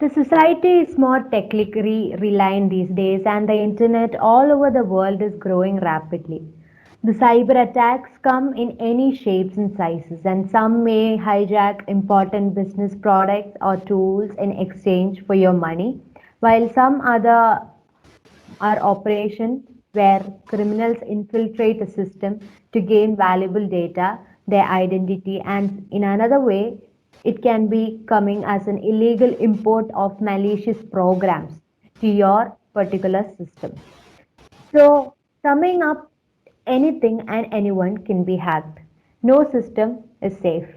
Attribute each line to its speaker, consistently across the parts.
Speaker 1: The society is more technically reliant these days, and the internet all over the world is growing rapidly. The cyber attacks come in any shapes and sizes, and some may hijack important business products or tools in exchange for your money, while some other are operations where criminals infiltrate a system to gain valuable data, their identity, and in another way, it can be coming as an illegal import of malicious programs to your particular system. So, summing up, anything and anyone can be hacked. No system is safe.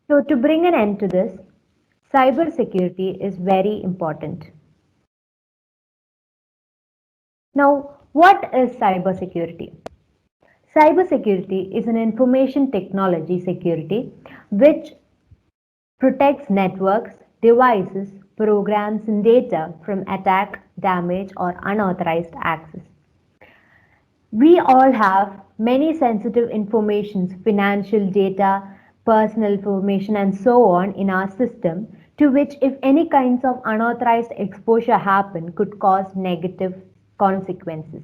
Speaker 1: So, to bring an end to this, cybersecurity is very important. Now, what is cybersecurity? Cybersecurity is an information technology security which protects networks, devices, programs, and data from attack, damage, or unauthorized access. We all have many sensitive informations, financial data, personal information, and so on in our system, to which, if any kinds of unauthorized exposure happen, could cause negative consequences.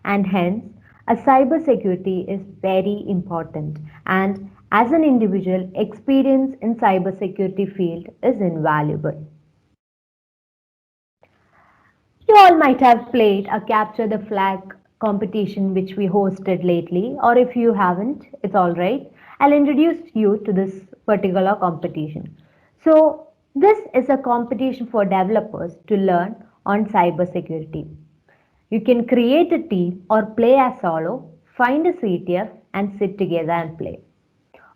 Speaker 1: And hence, a cybersecurity is very important. And as an individual, experience in cybersecurity field is invaluable. You all might have played a capture the flag competition which we hosted lately, or if you haven't, it's all right. I'll introduce you to this particular competition. So, this is a competition for developers to learn on cybersecurity. You can create a team or play as solo, find a CTF and sit together and play.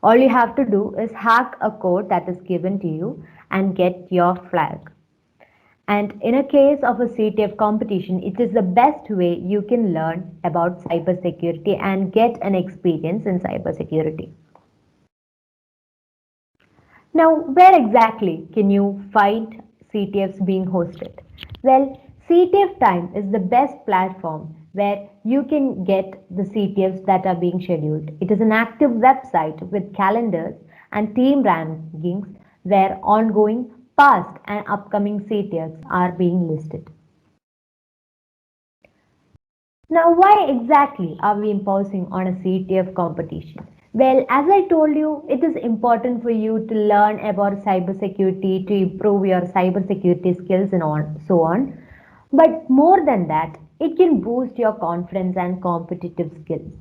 Speaker 1: All you have to do is hack a code that is given to you and get your flag. And in a case of a CTF competition, it is the best way you can learn about cybersecurity and get an experience in cybersecurity. Now, where exactly can you find CTFs being hosted? Well, CTF Time is the best platform where you can get the CTFs that are being scheduled. It is an active website with calendars and team rankings where ongoing, past, and upcoming CTFs are being listed. Now, why exactly are we imposing on a CTF competition? Well, as I told you, it is important for you to learn about cybersecurity, to improve your cybersecurity skills and so on. But more than that, it can boost your confidence and competitive skills.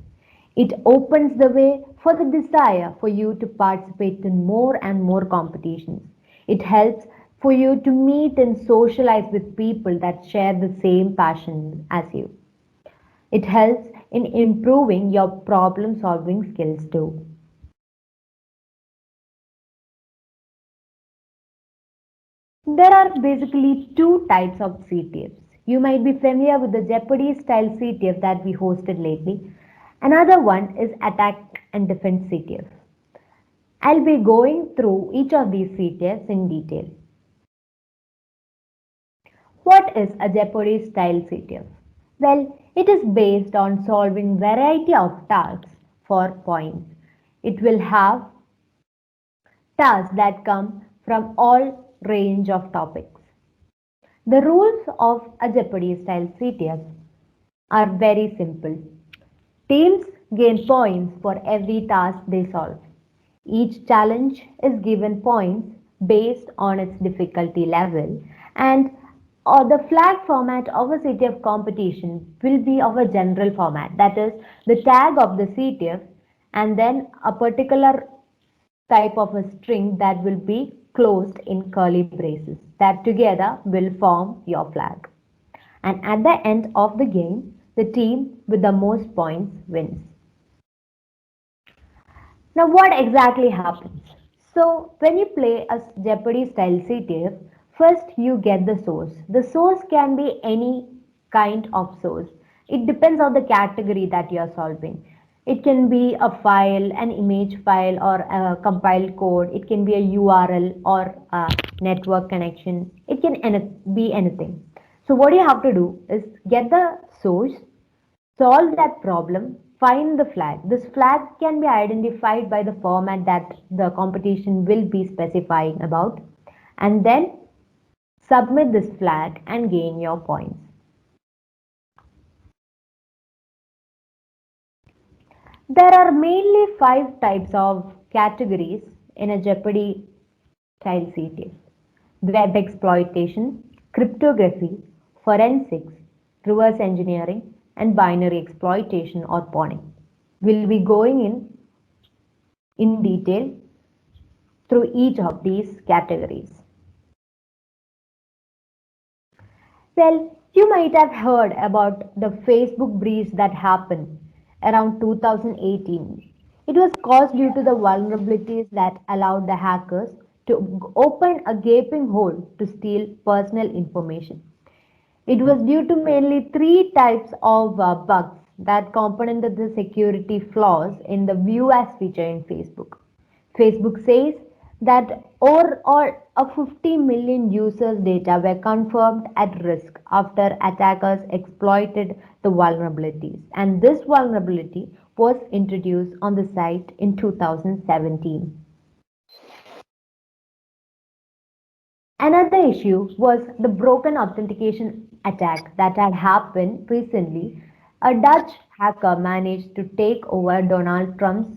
Speaker 1: It opens the way for the desire for you to participate in more and more competitions. It helps for you to meet and socialize with people that share the same passion as you. It helps in improving your problem solving skills too. There are basically two types of CTFs. You might be familiar with the Jeopardy style CTF that we hosted lately. Another one is attack and defense CTF. I'll be going through each of these CTFs in detail. What is a Jeopardy style CTF? Well, it is based on solving variety of tasks for points. It will have tasks that come from all range of topics. The rules of a Jeopardy style CTF are very simple. Teams gain points for every task they solve. Each challenge is given points based on its difficulty level, and the flag format of a CTF competition will be of a general format, that is the tag of the CTF and then a particular type of a string that will be closed in curly braces that together will form your flag. And at the end of the game, the team with the most points wins. Now, what exactly happens? So, when you play a Jeopardy style CTF, first you get the source. The source can be any kind of source. It depends on the category that you are solving. It can be a file, an image file, or a compiled code. It can be a URL or a network connection. It can be anything. So, what you have to do is get the source, solve that problem, find the flag. This flag can be identified by the format that the competition will be specifying about, and then submit this flag and gain your points. There are mainly 5 types of categories in a Jeopardy style CTF: web exploitation, cryptography, forensics, reverse engineering, and binary exploitation or pawning. We'll be going in detail through each of these categories. Well, you might have heard about the Facebook breach that happened around 2018. It was caused due to the vulnerabilities that allowed the hackers to open a gaping hole to steal personal information. It was due to mainly 3 types of bugs that componented the security flaws in the View As feature in Facebook. Facebook says that overall 50 million users' data were confirmed at risk after attackers exploited the vulnerabilities, and this vulnerability was introduced on the site in 2017. Another issue was the broken authentication attack that had happened recently. A Dutch hacker managed to take over Donald Trump's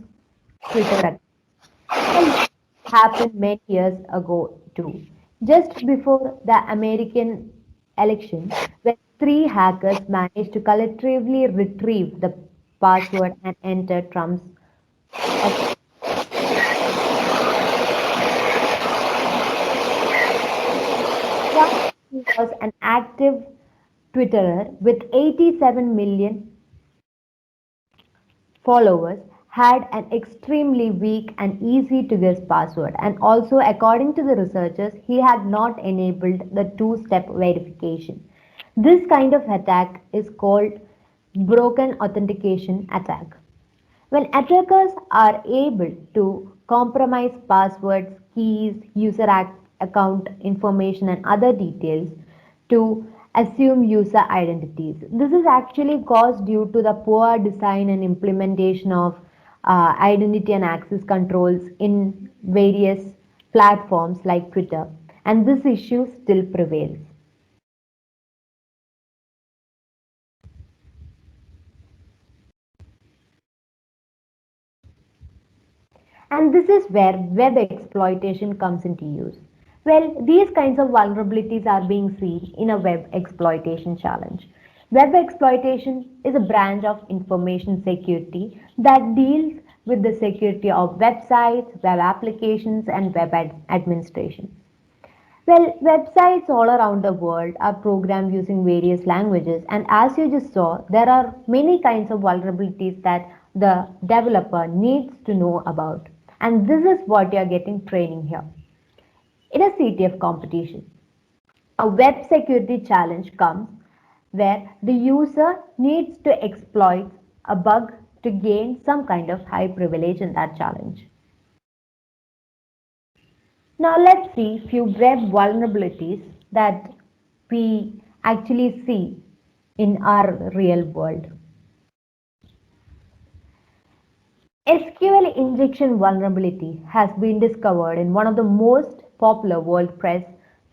Speaker 1: Twitter account. Well, this happened many years ago too, just before the American election, when 3 hackers managed to collectively retrieve the password and enter Trump's account. Trump was an active Twitterer with 87 million followers, had an extremely weak and easy to guess password, and also according to the researchers he had not enabled the two-step verification. This kind of attack is called broken authentication attack. When attackers are able to compromise passwords, keys, account information, and other details to assume user identities. This is actually caused due to the poor design and implementation of identity and access controls in various platforms like Twitter, and this issue still prevails. And this is where web exploitation comes into use. Well, these kinds of vulnerabilities are being seen in a web exploitation challenge. Web exploitation is a branch of information security that deals with the security of websites, web applications, and administration. Well, websites all around the world are programmed using various languages, and as you just saw, there are many kinds of vulnerabilities that the developer needs to know about. And this is what you are getting training here. In a CTF competition, a web security challenge comes where the user needs to exploit a bug to gain some kind of high privilege in that challenge. Now let's see few web vulnerabilities that we actually see in our real world. SQL injection vulnerability has been discovered in one of the most popular WordPress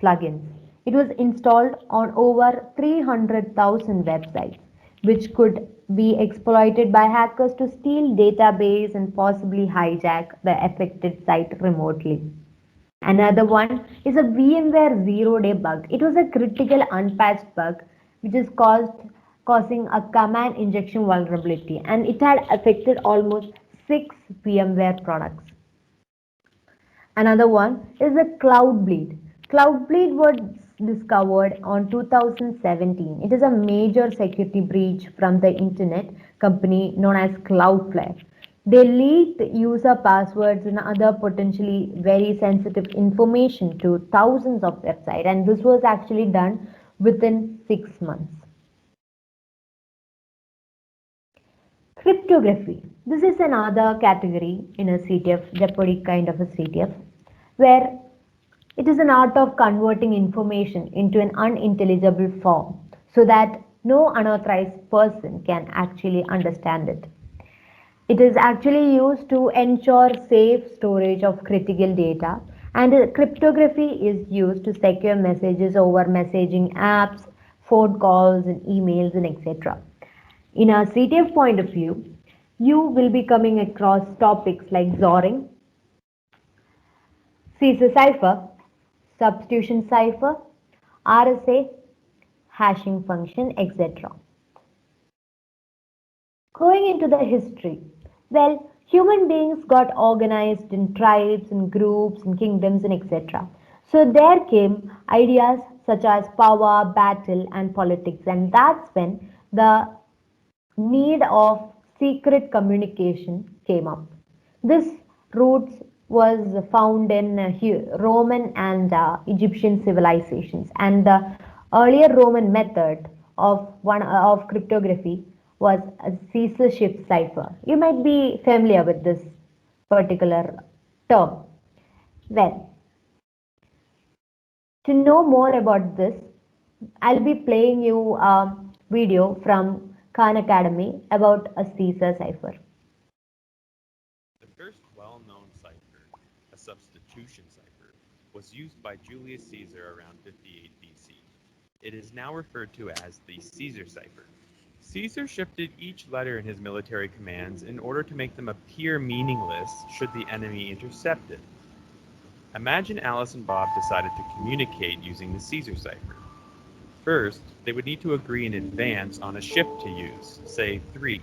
Speaker 1: plugins. It was installed on over 300,000 websites, which could be exploited by hackers to steal database and possibly hijack the affected site remotely. Another one is a VMware zero-day bug. It was a critical unpatched bug which is causing a command injection vulnerability, and it had affected almost 6 VMware products. Another one is a Cloudbleed. Cloudbleed was discovered on 2017. It is a major security breach from the internet company known as Cloudflare. They leaked user passwords and other potentially very sensitive information to thousands of websites, and this was actually done within 6 months. Cryptography. This is another category in a CTF, Jeopardy kind of a CTF, where it is an art of converting information into an unintelligible form so that no unauthorized person can actually understand it. It is actually used to ensure safe storage of critical data, and cryptography is used to secure messages over messaging apps, phone calls, and emails, and etc. In a CTF point of view, you will be coming across topics like Zoring, Caesar cipher, substitution cipher, RSA, hashing function, etc. Going into the history, well, human beings got organized in tribes and groups and kingdoms and etc. So there came ideas such as power, battle, and politics, and that's when the need of secret communication came up. This roots was found in Roman and Egyptian civilizations, and the earlier Roman method of cryptography was a censorship cipher. You might be familiar with this particular term. Well, to know more about this, I'll be playing you a video from Khan Academy about a Caesar cipher.
Speaker 2: The first well-known cipher, a substitution cipher, was used by Julius Caesar around 58 BC. It is now referred to as the Caesar cipher. Caesar shifted each letter in his military commands in order to make them appear meaningless should the enemy intercept it. Imagine Alice and Bob decided to communicate using the Caesar cipher. First, they would need to agree in advance on a shift to use, say 3.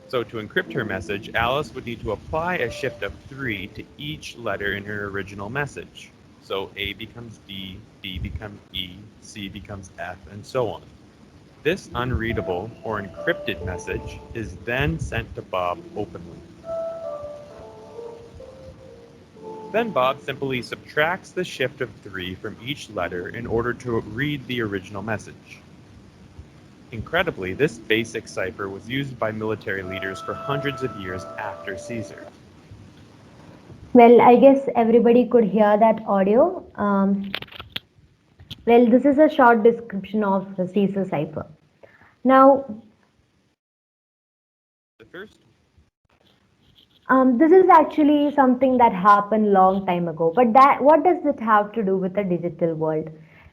Speaker 2: So to encrypt her message, Alice would need to apply a shift of 3 to each letter in her original message. So A becomes D, D becomes E, C becomes F, and so on. This unreadable or encrypted message is then sent to Bob openly. Then Bob simply subtracts the shift of 3 from each letter in order to read the original message. Incredibly, this basic cipher was used by military leaders for hundreds of years after Caesar.
Speaker 1: Well, I guess everybody could hear that audio. Well, this is a short description of the Caesar cipher. Now,
Speaker 2: The first
Speaker 1: this is actually something that happened long time ago, but that what does it have to do with the digital world?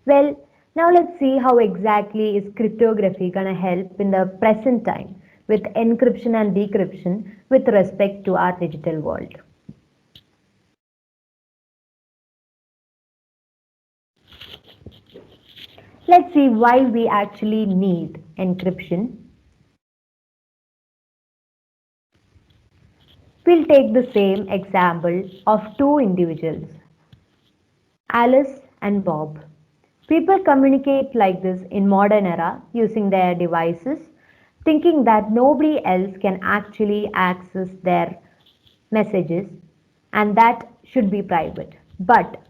Speaker 1: Well, now let's see how exactly is cryptography gonna help in the present time with encryption and decryption with respect to our digital world. Let's see why we actually need encryption. We'll take the same example of two individuals, Alice and Bob. People communicate like this in modern era using their devices, thinking that nobody else can actually access their messages and that should be private. But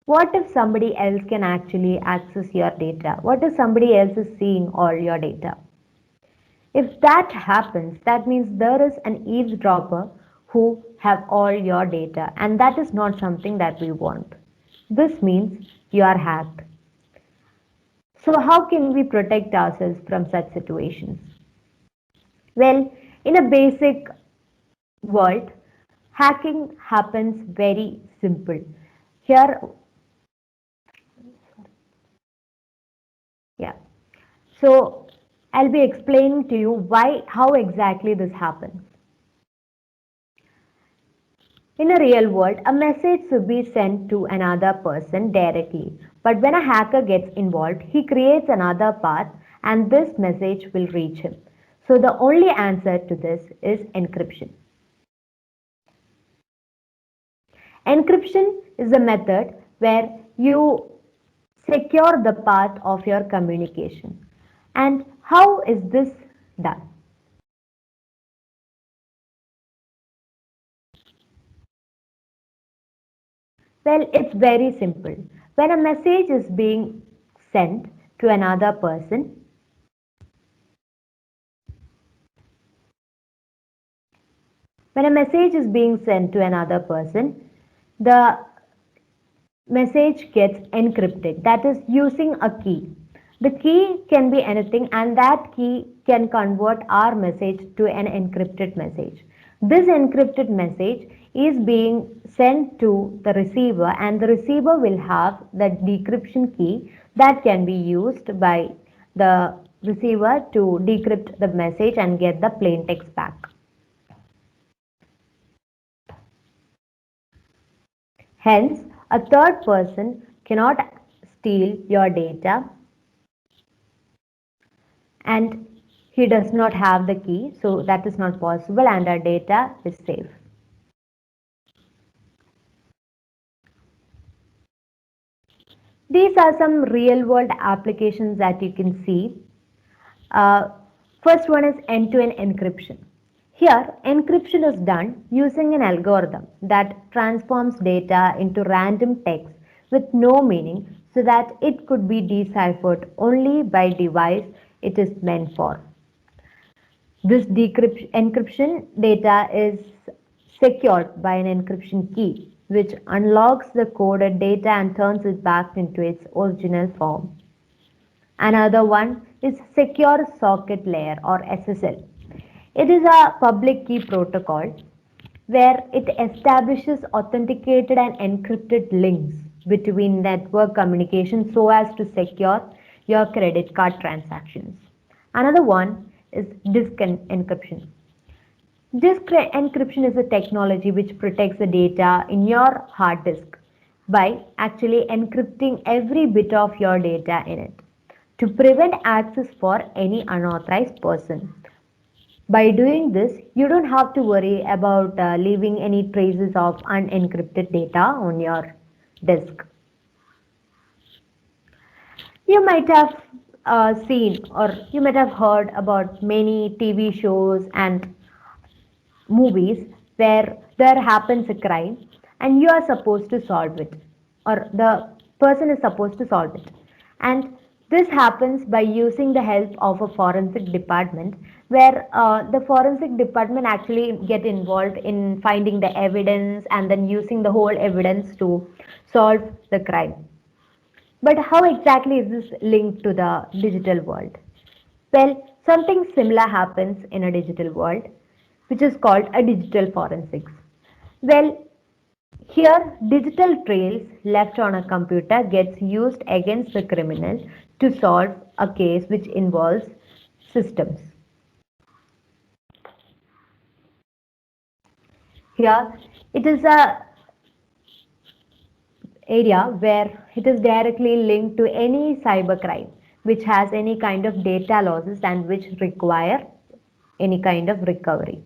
Speaker 1: what if somebody else can actually access your data? What if somebody else is seeing all your data? If that happens, that means there is an eavesdropper who have all your data, and that is not something that we want. This means you are hacked. So how can we protect ourselves from such situations? Well, in a basic world, hacking happens very simple. Here, yeah. So I'll be explaining to you how exactly this happens. In a real world, a message should be sent to another person directly. But when a hacker gets involved, he creates another path and this message will reach him. So the only answer to this is encryption. Encryption is a method where you secure the path of your communication. And how is this done? Well, it's very simple. When a message is being sent to another person, when a message is being sent to another person, the message gets encrypted, that is using a key. The key can be anything, and that key can convert our message to an encrypted message. This encrypted message is being sent to the receiver, and the receiver will have the decryption key that can be used by the receiver to decrypt the message and get the plain text back. Hence, a third person cannot steal your data, and he does not have the key, so that is not possible, and our data is safe. These are some real world applications that you can see. Uh, First one is end-to-end encryption. Here, encryption is done using an algorithm that transforms data into random text with no meaning so that it could be deciphered only by device it is meant for. This encryption data is secured by an encryption key, which unlocks the coded data and turns it back into its original form. Another one is Secure Socket Layer or SSL. It is a public key protocol where it establishes authenticated and encrypted links between network communication so as to secure your credit card transactions. Another one is disk encryption. Disk encryption is a technology which protects the data in your hard disk by actually encrypting every bit of your data in it to prevent access for any unauthorized person. By doing this, you don't have to worry about leaving any traces of unencrypted data on your disk. You might have seen or you might have heard about many TV shows and movies where there happens a crime and you are supposed to solve it, or the person is supposed to solve it. And this happens by using the help of a forensic department where the forensic department actually get involved in finding the evidence and then using the whole evidence to solve the crime. But how exactly is this linked to the digital world? Well, something similar happens in a digital world, which is called a digital forensics. Well, here digital trails left on a computer gets used against the criminal to solve a case which involves systems. Here it is a area where it is directly linked to any cybercrime which has any kind of data losses and which require any kind of recovery.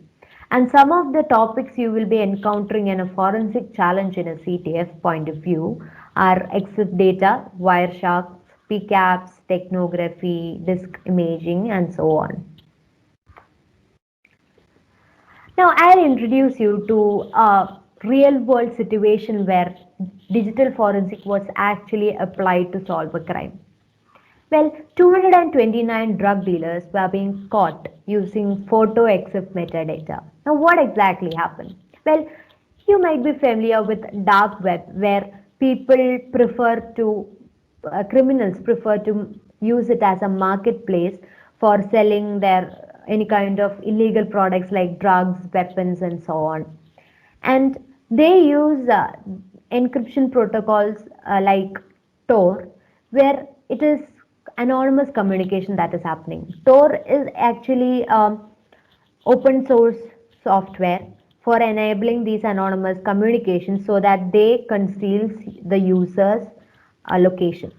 Speaker 1: And some of the topics you will be encountering in a forensic challenge in a CTF point of view are EXIF data, Wireshark, PCAPs, technography, disk imaging, and so on. Now, I'll introduce you to a real world situation where digital forensic was actually applied to solve a crime. Well, 229 drug dealers were being caught using photo EXIF metadata. Now, what exactly happened? Well, you might be familiar with dark web where people prefer to, criminals prefer to use it as a marketplace for selling their any kind of illegal products like drugs, weapons, and so on. And they use encryption protocols like Tor, where it is anonymous communication that is happening. Tor is actually open source software for enabling these anonymous communications so that they conceals the user's location.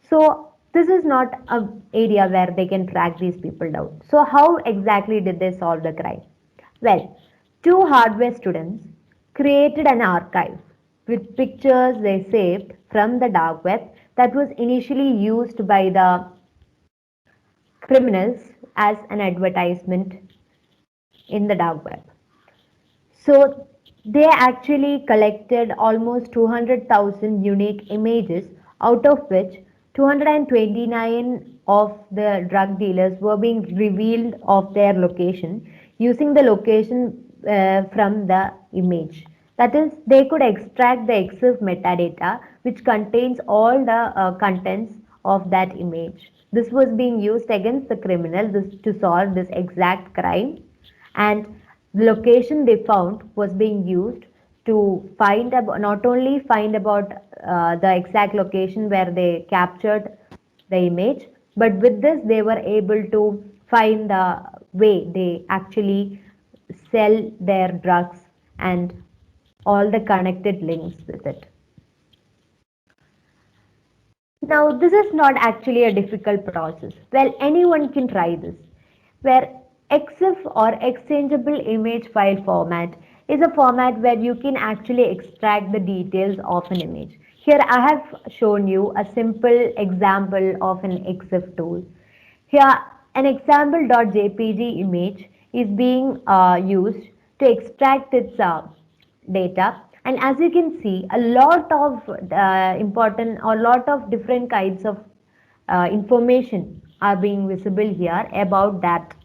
Speaker 1: So this is not a area where they can track these people down. So how exactly did they solve the crime? Well, two hardware students created an archive with pictures they saved from the dark web that was initially used by the criminals as an advertisement in the dark web. So they actually collected almost 200,000 unique images, out of which 229 of the drug dealers were being revealed of their location using the location from the image. That is, they could extract the EXIF metadata which contains all the contents of that image. This was being used against the criminal to solve this exact crime, and the location they found was being used to find about, not only find about the exact location where they captured the image, but with this they were able to find the way they actually sell their drugs and all the connected links with it. Now, this is not actually a difficult process. Well, anyone can try this, where EXIF or exchangeable image file format is a format where you can actually extract the details of an image. Here I have shown you a simple example of an EXIF tool. Here, an example.jpg image is being used to extract its data, and as you can see, a lot of important or lot of different kinds of information are being visible here about that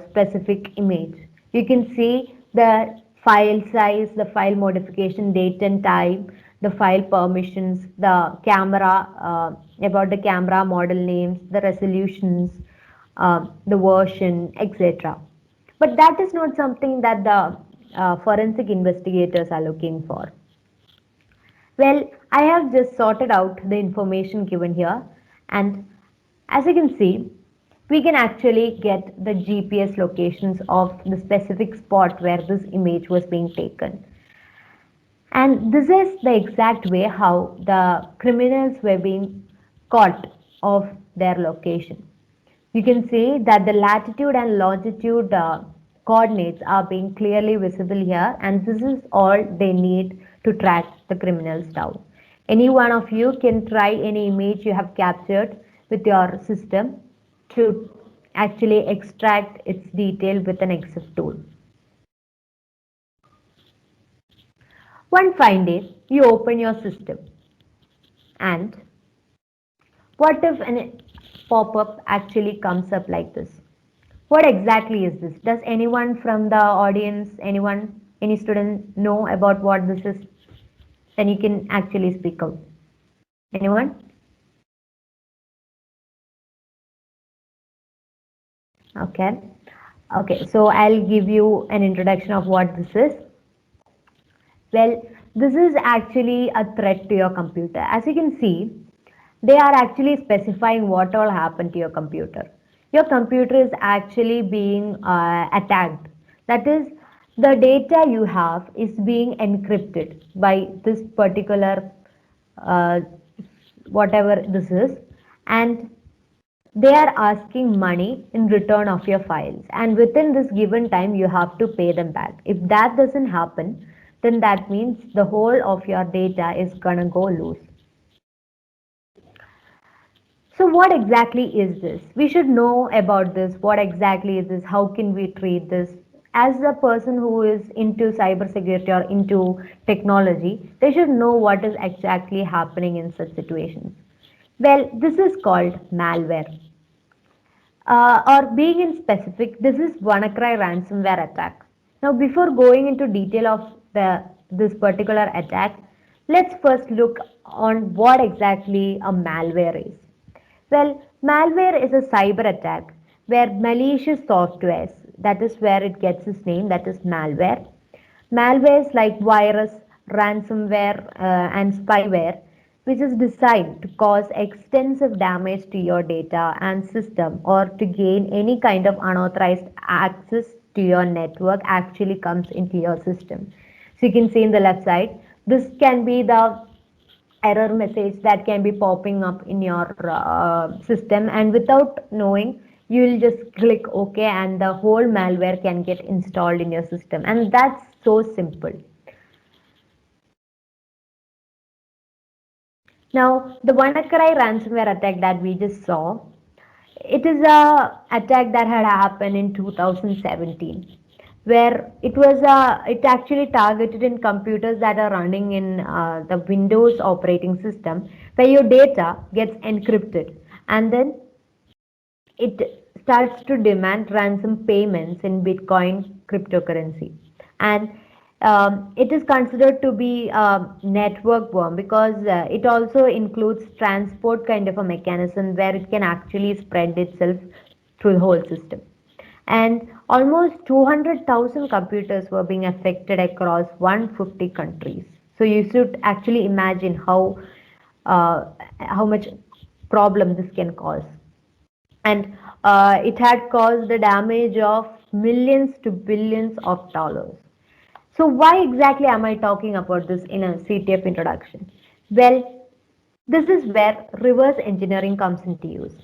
Speaker 1: specific image. You can see the file size, the file modification date and time, the file permissions, the camera, about the camera model names, the resolutions, the version, etc. But that is not something that the forensic investigators are looking for. Well, I have just sorted out the information given here, and as you can see, we can actually get the GPS locations of the specific spot where this image was being taken. And this is the exact way how the criminals were being caught of their location. You can see that the latitude and longitude coordinates are being clearly visible here, and this is all they need to track the criminals down. Any one of you can try any image you have captured with your system to actually extract its detail with an EXIF tool. One fine day, you open your system, and what if a pop-up actually comes up like this? What exactly is this? Does anyone from the audience, any student know about what this is? Then you can actually speak out. Anyone? Okay. Okay, so I'll give you an introduction of what this is. Well, this is actually a threat to your computer. As you can see, they are actually specifying what all happened to your computer. Your computer is actually being attacked. That is, the data you have is being encrypted by this particular uh, whatever this is, and they are asking money in return of your files, and within this given time you have to pay them back. If that doesn't happen, then that means the whole of your data is gonna go loose. So what exactly is this? We should know about this. What exactly is this? How can we treat this? As a person who is into cybersecurity or into technology, they should know what is exactly happening in such situations. Well, this is called malware. Or being in specific, this is WannaCry ransomware attack. Now, before going into detail of this particular attack, let's first look on what exactly a malware is. Well, malware is a cyber attack where malicious softwares, that is where it gets its name, that is malware. Malwares like virus, ransomware, and spyware, which is designed to cause extensive damage to your data and system or to gain any kind of unauthorized access to your network, actually comes into your system. So you can see in the left side, this can be the error message that can be popping up in your system, and without knowing you will just click OK and the whole malware can get installed in your system, and that's so simple. Now, the WannaCry ransomware attack that we just saw, it is a attack that had happened in 2017, where it actually targeted in computers that are running in the Windows operating system, where your data gets encrypted, and then it starts to demand ransom payments in Bitcoin cryptocurrency. And It is considered to be a network worm because it also includes transport kind of a mechanism where it can actually spread itself through the whole system. And almost 200,000 computers were being affected across 150 countries. So you should actually imagine how much problem this can cause. And it had caused the damage of millions to billions of dollars. So why exactly am I talking about this in a CTF introduction? Well, this is where reverse engineering comes into use.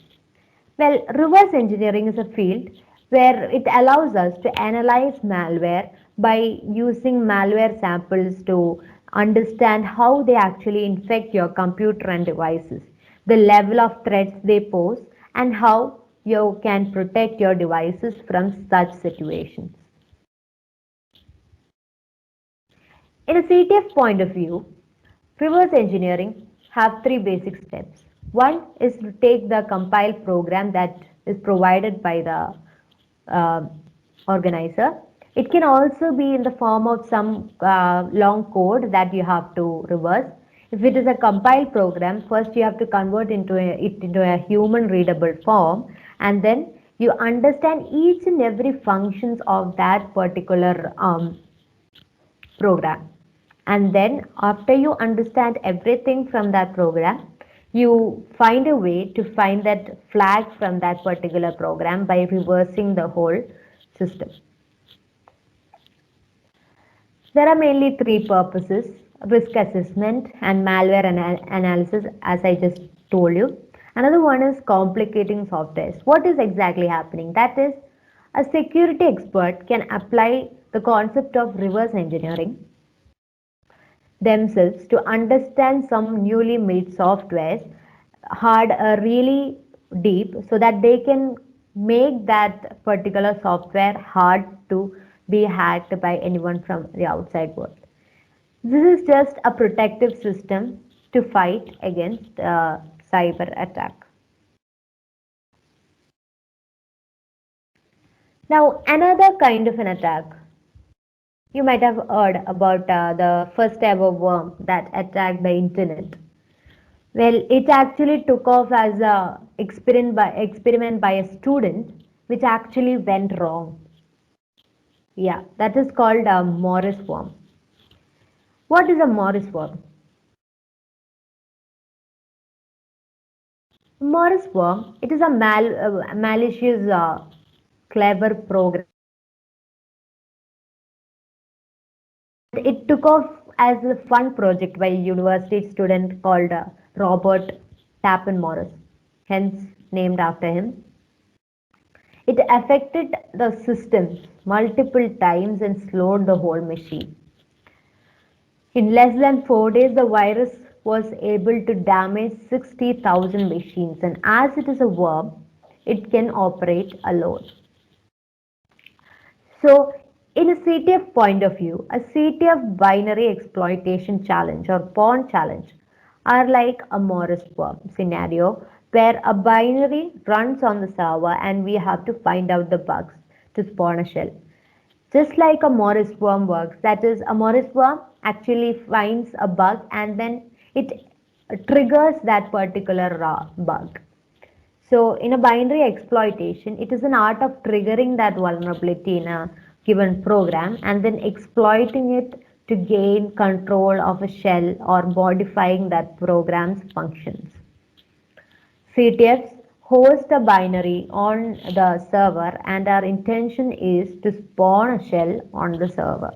Speaker 1: Well, reverse engineering is a field where it allows us to analyze malware by using malware samples to understand how they actually infect your computer and devices, the level of threats they pose, and how you can protect your devices from such situations. In a CTF point of view, reverse engineering have three basic steps. One is to take the compiled program that is provided by the uh, organizer. It can also be in the form of some long code that you have to reverse. If it is a compiled program, first you have to convert it into a human readable form, and then you understand each and every functions of that particular program. And then after you understand everything from that program, you find a way to find that flag from that particular program by reversing the whole system. There are mainly three purposes: risk assessment and malware analysis, as I just told you. Another one is complicating softwares. What is exactly happening? That is, a security expert can apply the concept of reverse engineering themselves to understand some newly made softwares hard really deep so that they can make that particular software hard to be hacked by anyone from the outside world. This is just a protective system to fight against cyber attack. Now another kind of an attack, you might have heard about the first ever worm that attacked the internet. Well, it actually took off as a experiment by a student, which actually went wrong. Yeah, that is called a Morris worm. What is a Morris worm? Morris worm, it is a malicious, clever program. It took off as a fun project by a university student called Robert Tappan Morris, hence named after him. It affected the system multiple times and slowed the whole machine. In less than 4 days, the virus was able to damage 60,000 machines, and as it is a worm, it can operate alone. So, in a CTF point of view, a CTF binary exploitation challenge or pawn challenge are like a Morris worm scenario where a binary runs on the server and we have to find out the bugs to spawn a shell. Just like a Morris worm works, that is, a Morris worm actually finds a bug and then it triggers that particular bug. So, in a binary exploitation, it is an art of triggering that vulnerability in a given program and then exploiting it to gain control of a shell or modifying that program's functions. CTFs host a binary on the server, and our intention is to spawn a shell on the server.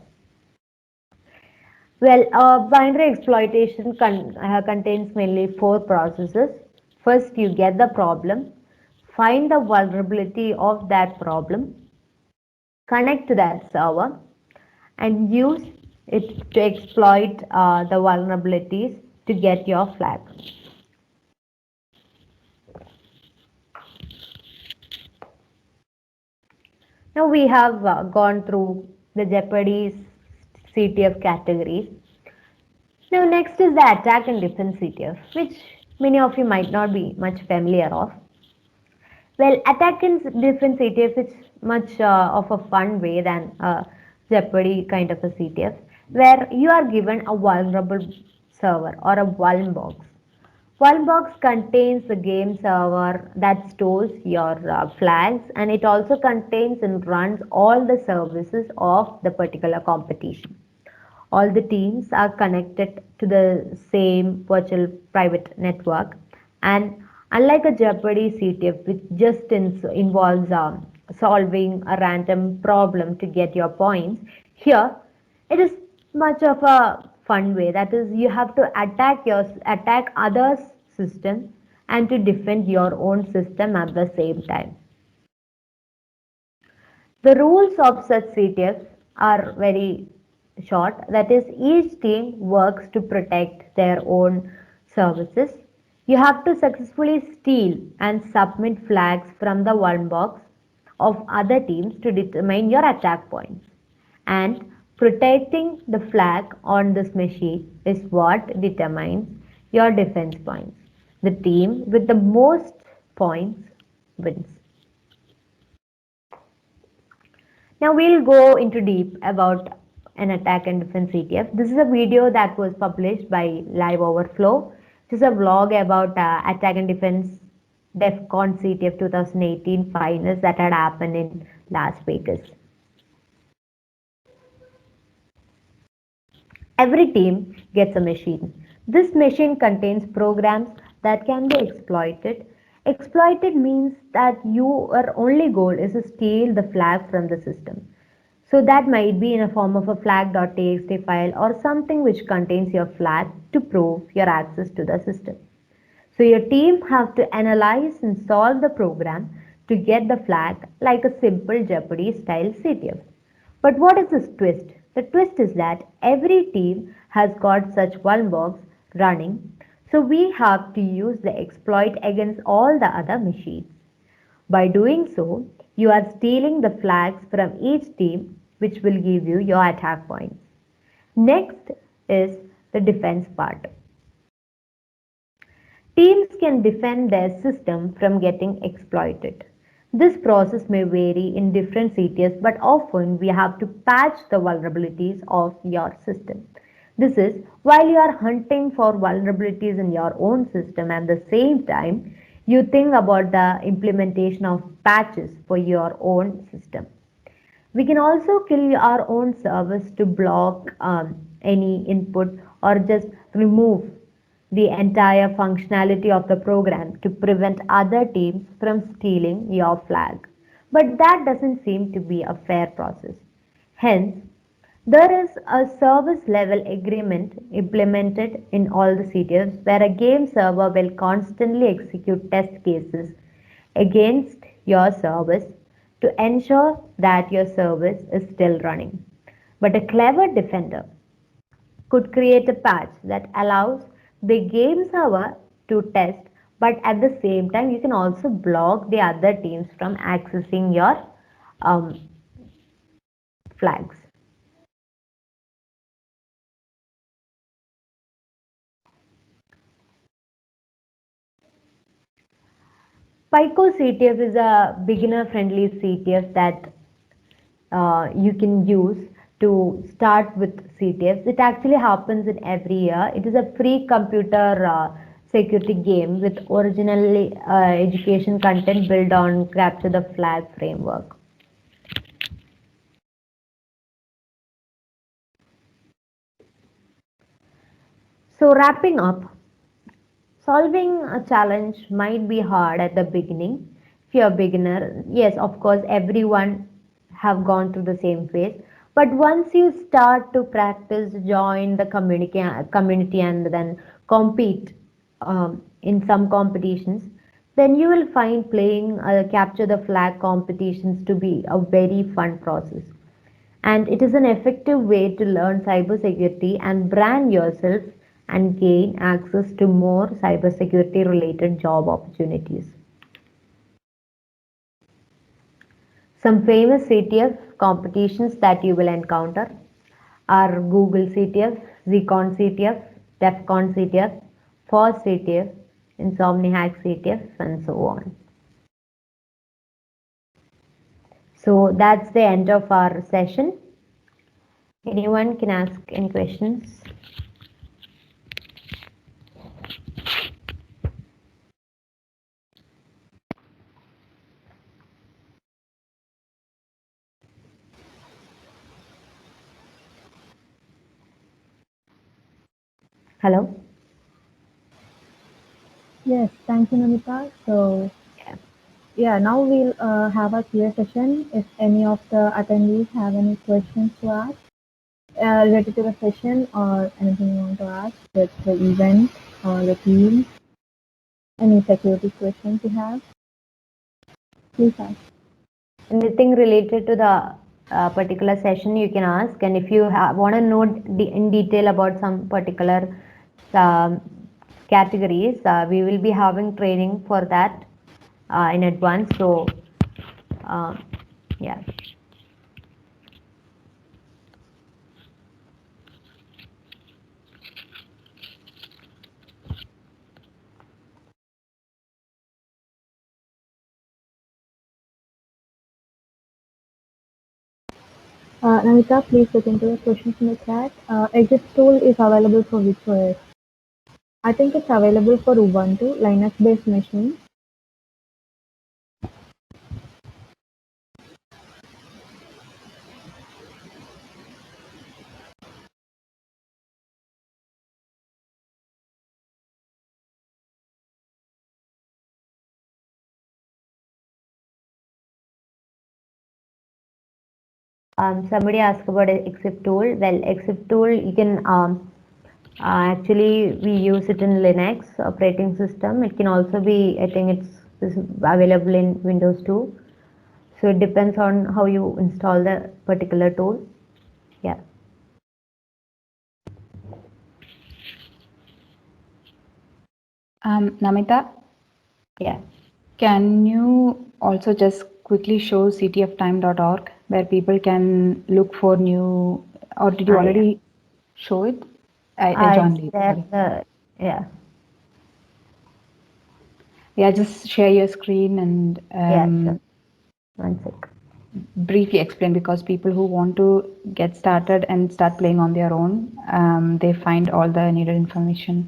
Speaker 1: Well, binary exploitation contains mainly four processes. First, you get the problem, find the vulnerability of that problem, connect to that server, and use it to exploit the vulnerabilities to get your flag. Now we have gone through the Jeopardy CTF categories. Now next is the attack and defense CTF, which many of you might not be much familiar of. Well, attack and defense CTF is much of a fun way than Jeopardy kind of a CTF. where you are given a vulnerable server or a vuln box. Vuln box contains the game server that stores your flags, and it also contains and runs all the services of the particular competition. All the teams are connected to the same virtual private network, and unlike a Jeopardy CTF, which just involves solving a random problem to get your points, here it is much of a fun way. That is, you have to attack others' system and to defend your own system at the same time. The rules of such CTFs are very short. That is, each team works to protect their own services. You have to successfully steal and submit flags from the one box of other teams to determine your attack points. And protecting the flag on this machine is what determines your defense points. The team with the most points wins. Now we'll go into deep about an attack and defense CTF. This is a video that was published by Live Overflow. This is a vlog about attack and defense DEFCON CTF 2018 finals that had happened in Las Vegas. Every team gets a machine. This machine contains programs that can be exploited. Exploited means that your only goal is to steal the flag from the system. So that might be in a form of a flag.txt file or something which contains your flag to prove your access to the system. So your team have to analyze and solve the program to get the flag like a simple Jeopardy style CTF. But what is this twist? The twist is that every team has got such one box running, so we have to use the exploit against all the other machines. By doing so, you are stealing the flags from each team, which will give you your attack points. Next is the defense part. Teams can defend their system from getting exploited. This process may vary in different CTS, but often we have to patch the vulnerabilities of your system. This is while you are hunting for vulnerabilities in your own system at the same time, you think about the implementation of patches for your own system. We can also kill our own service to block any input or just remove the entire functionality of the program to prevent other teams from stealing your flag. But that doesn't seem to be a fair process. Hence, there is a service level agreement implemented in all the CTFs where a game server will constantly execute test cases against your service to ensure that your service is still running. But a clever defender could create a patch that allows the game server to test, but at the same time, you can also block the other teams from accessing your um, flags. Pico CTF is a beginner friendly CTF that you can use to start with CTFs. It actually happens in every year. It is a free computer security game with originally education content built on Capture the Flag framework. So wrapping up, solving a challenge might be hard at the beginning. If you're a beginner, yes, of course, everyone have gone through the same phase. But once you start to practice, join the community and then compete in some competitions, then you will find playing capture the flag competitions to be a very fun process. And it is an effective way to learn cybersecurity and brand yourself and gain access to more cybersecurity related job opportunities. Some famous CTF competitions that you will encounter are Google CTF, Zcon CTF, DEFCON CTF, FOSS CTF, Insomniac CTF, and so on. So that's the end of our session. Anyone can ask any questions? Hello?
Speaker 3: Yes, thank you, Namita. So,
Speaker 1: Yeah.
Speaker 3: yeah, now we'll have a Q&A session. If any of the attendees have any questions to ask related to the session or anything you want to ask with the event or the team, any security questions you have, please ask.
Speaker 1: Anything related to the particular session you can ask, and if you want to know in detail about some particular um, categories, we will be having training for that in advance. So, uh, yeah.
Speaker 3: Namita, please look into the questions in the chat. Exit tool is available for which OS? I think it's available for Ubuntu, Linux-based machine.
Speaker 1: Somebody asked about exif tool. Well, exif tool you can actually we use it in Linux operating system. It can also be, I think it's available in Windows too. So it depends on how you install the particular tool. Yeah.
Speaker 4: Namita,
Speaker 1: Yeah.
Speaker 4: can you also just quickly show ctftime.org where people can look for new, or did you
Speaker 1: Yeah.
Speaker 4: already show it? I
Speaker 1: It's
Speaker 4: joined late,
Speaker 1: there.
Speaker 4: sorry.
Speaker 1: Yeah.
Speaker 4: Yeah, just share your screen and
Speaker 1: Yeah. Sure. One sec.
Speaker 4: briefly explain, because people who want to get started and start playing on their own, they find all the needed information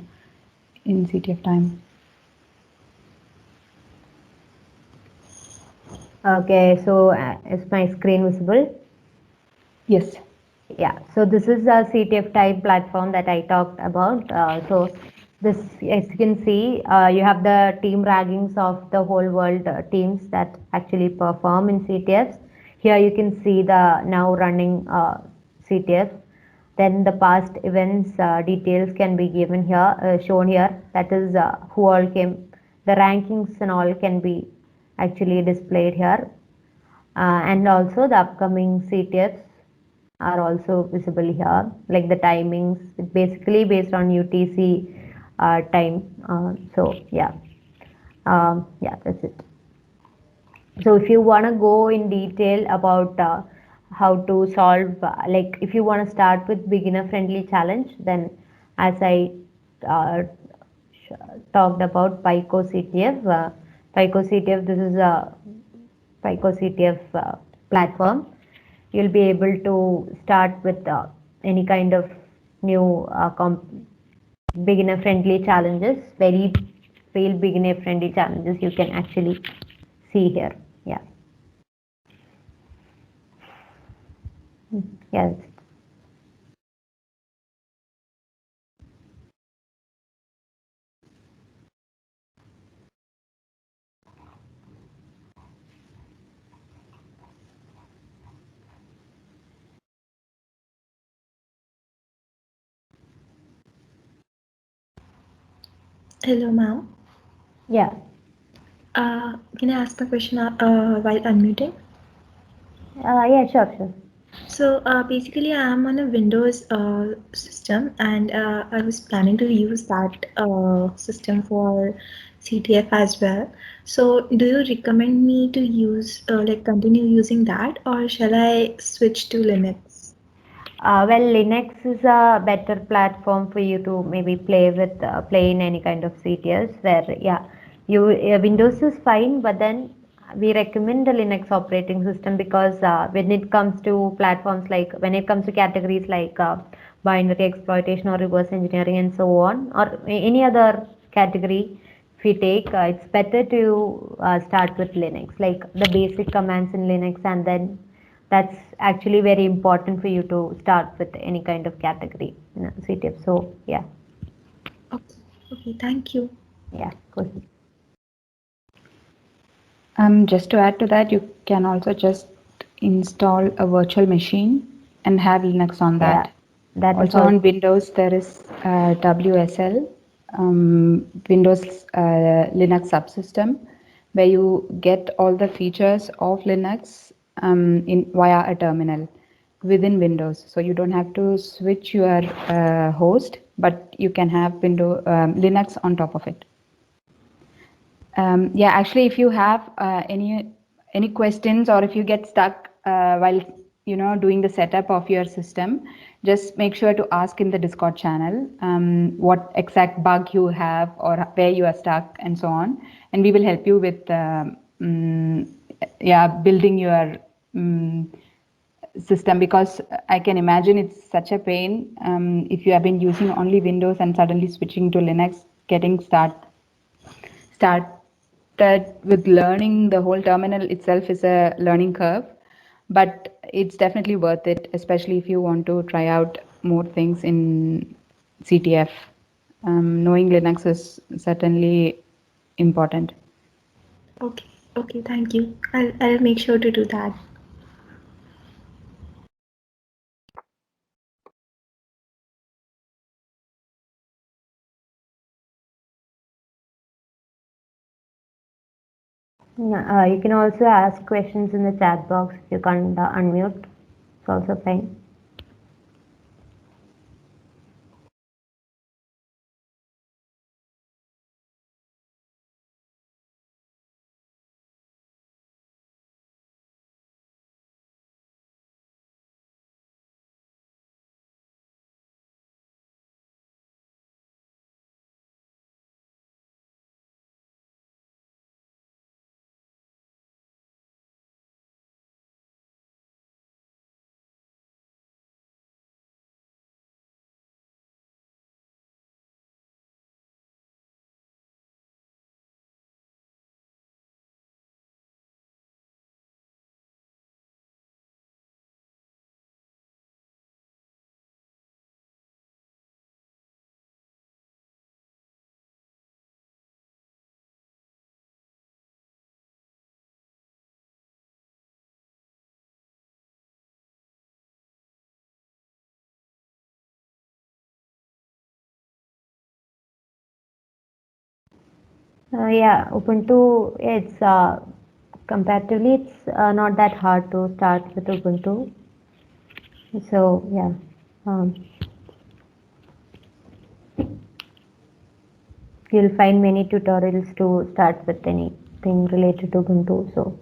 Speaker 4: in CTF Time.
Speaker 1: Okay. So is my screen visible?
Speaker 4: Yes.
Speaker 1: Yeah, so this is a CTF type platform that I talked about. So this, as you can see, you have the team rankings of the whole world teams that actually perform in CTFs. Here you can see the now running CTF. Then the past events details can be given here, shown here. That is who all came. The rankings and all can be actually displayed here. And also the upcoming CTFs are also visible here, like the timings, basically based on UTC time. So yeah, yeah, that's it. So if you want to go in detail about how to solve, like if you want to start with beginner friendly challenge, then as I uh, talked about PICO CTF, PICO CTF, this is a PICO CTF platform. You'll be able to start with any kind of new beginner friendly challenges, very real beginner friendly challenges you can actually see here. Yeah. Yes.
Speaker 5: Hello, ma'am.
Speaker 1: Yeah.
Speaker 5: Can I ask the question while unmuting?
Speaker 1: Yeah, sure.
Speaker 5: So basically, I am on a Windows system, and I was planning to use that system for CTF as well. So, do you recommend me to use like continue using that, or shall I switch to Linux?
Speaker 1: Well, Linux is a better platform for you to maybe play with, play in any kind of CTS where, yeah, you Windows is fine, but then we recommend the Linux operating system because when it comes to platforms like when it comes to categories like binary exploitation or reverse engineering and so on, or any other category, if we take, it's better to start with Linux, like the basic commands in Linux, and then that's actually very important for you to start with any kind of category in CTF. So yeah,
Speaker 5: Okay. Okay. Thank you.
Speaker 1: yeah, go ahead.
Speaker 4: Just to add to that, you can also just install a virtual machine and have Linux on
Speaker 1: Yeah,
Speaker 4: that.
Speaker 1: that is
Speaker 4: Also
Speaker 1: also
Speaker 4: on Windows, there is WSL, Windows Linux subsystem, where you get all the features of Linux in via a terminal within Windows. So you don't have to switch your host, but you can have Linux on top of it. Yeah, actually, if you have any questions or if you get stuck while doing the setup of your system, just make sure to ask in the Discord channel what exact bug you have or where you are stuck and so on, and we will help you with yeah, building your system, because I can imagine it's such a pain if you have been using only Windows and suddenly switching to Linux, getting started with learning the whole terminal itself is a learning curve, but it's definitely worth it, especially if you want to try out more things in CTF. Knowing Linux is certainly important.
Speaker 5: Okay. Okay. Thank you. I'll make sure to do that.
Speaker 1: Yeah, you can also ask questions in the chat box. You can't unmute. It's also fine. Yeah, Ubuntu, it's comparatively, it's not that hard to start with Ubuntu. So, yeah. Um, you'll find many tutorials to start with anything related to Ubuntu. So,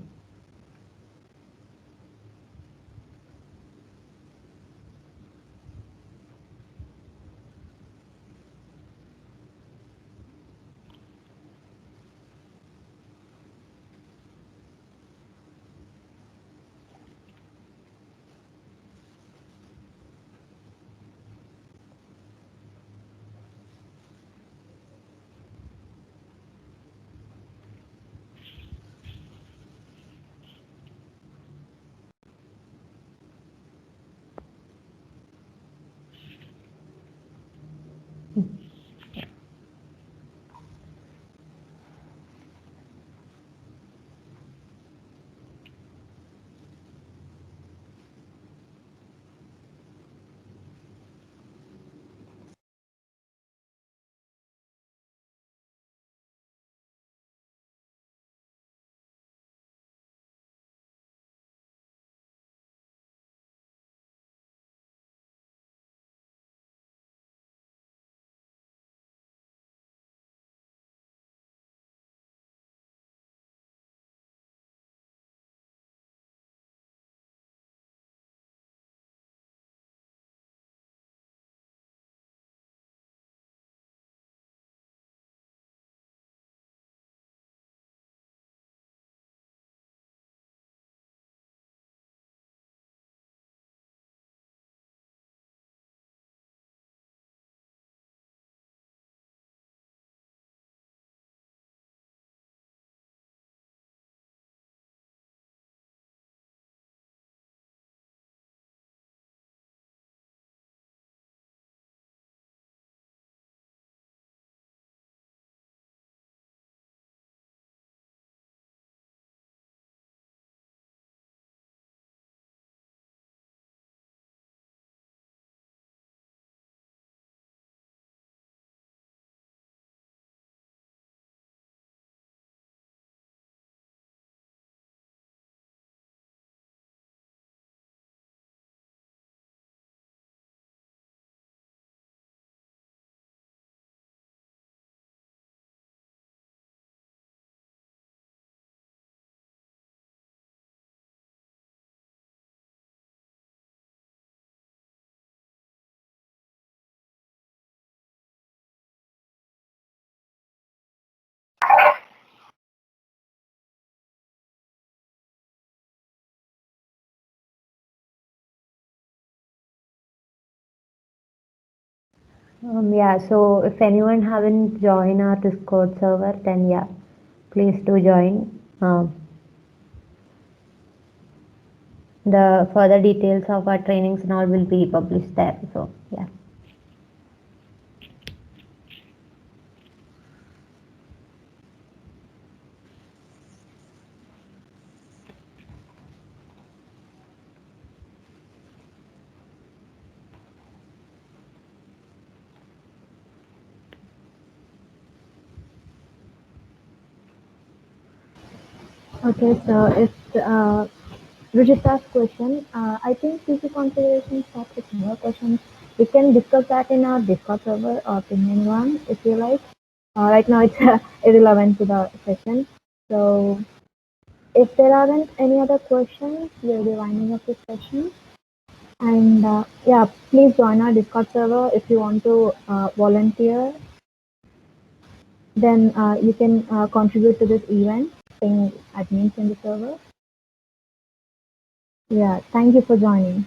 Speaker 1: Yeah, so if anyone haven't joined our Discord server, then yeah, please do join. The further details of our trainings and all will be published there. So yeah.
Speaker 3: Okay, so it's Ruchita's question. I think CC configuration starts with more questions. We can discuss that in our Discord server or opinion one if you like. Right now it's irrelevant to the session. So if there aren't any other questions, we'll be winding up this session. And yeah, please join our Discord server if you want to volunteer. Then you can contribute to this event, being admins in the server. Yeah, thank you for joining.